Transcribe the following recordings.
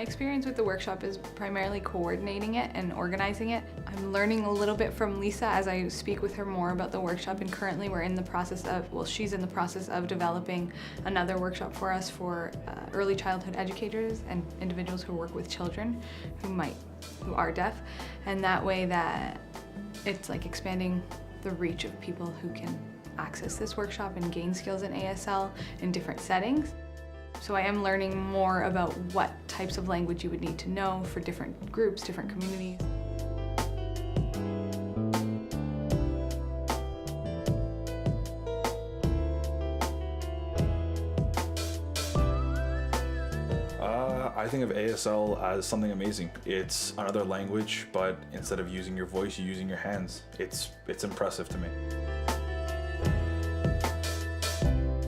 experience with the workshop is primarily coordinating it and organizing it. I'm learning a little bit from Lisa as I speak with her more about the workshop, and currently we're in the process of, she's in the process of developing another workshop for us for early childhood educators and individuals who work with children who are deaf, and that way that it's like expanding the reach of people who can access this workshop and gain skills in ASL in different settings. So I am learning more about what types of language you would need to know for different groups, different communities. I think of ASL as something amazing. It's another language, but instead of using your voice, you're using your hands. It's impressive to me.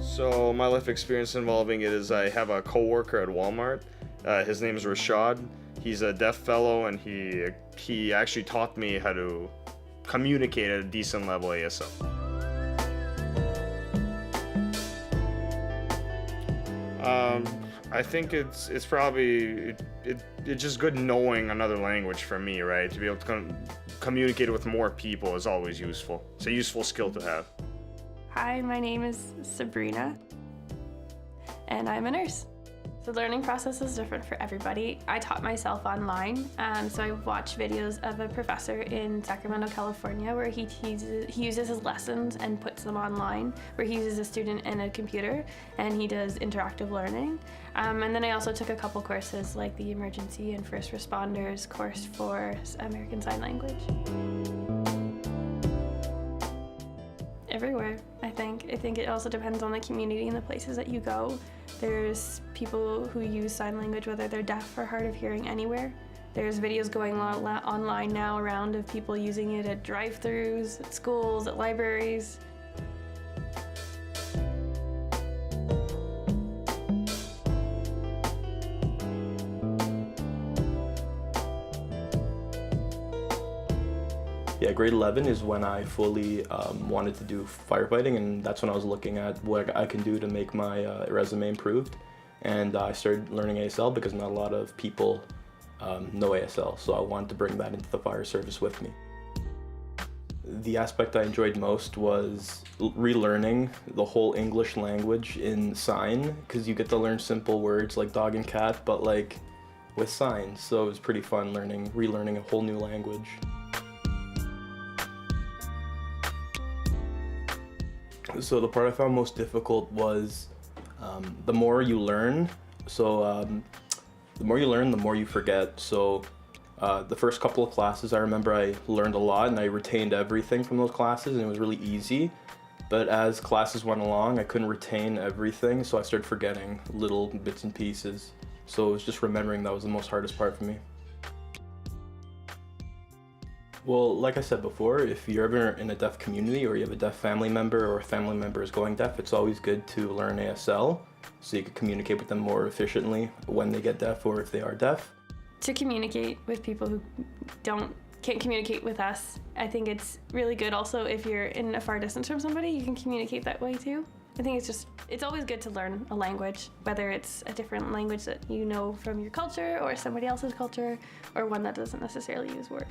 So my life experience involving it is I have a co-worker at Walmart. His name is Rashad. He's a deaf fellow, and he actually taught me how to communicate at a decent level ASL. I think it's probably it's just good knowing another language for me, right? To be able to communicate with more people is always useful. It's a useful skill to have. Hi, my name is Sabrina, and I'm a nurse. The learning process is different for everybody. I taught myself online, so I watched videos of a professor in Sacramento, California, where he uses his lessons and puts them online, where he uses a student and a computer, and he does interactive learning. And then I also took a couple courses like the Emergency and First Responders course for American Sign Language. Everywhere, I think. I think it also depends on the community and the places that you go. There's people who use sign language whether they're deaf or hard of hearing anywhere. There's videos going on online now around of people using it at drive-thrus, at schools, at libraries. Yeah, grade 11 is when I fully wanted to do firefighting, and that's when I was looking at what I can do to make my resume improved. And I started learning ASL because not a lot of people know ASL, so I wanted to bring that into the fire service with me. The aspect I enjoyed most was relearning the whole English language in sign, because you get to learn simple words like dog and cat, but like with signs. So it was pretty fun relearning a whole new language. So the part I found most difficult was the more you learn. So the more you learn, the more you forget. So the first couple of classes, I remember I learned a lot and I retained everything from those classes, and it was really easy. But as classes went along, I couldn't retain everything, so I started forgetting little bits and pieces. So it was just remembering that was the most hardest part for me. Well, like I said before, if you're ever in a deaf community or you have a deaf family member or a family member is going deaf, it's always good to learn ASL so you can communicate with them more efficiently when they get deaf or if they are deaf. To communicate with people who can't communicate with us, I think it's really good also if you're in a far distance from somebody, you can communicate that way too. I think it's always good to learn a language, whether it's a different language that you know from your culture or somebody else's culture, or one that doesn't necessarily use words.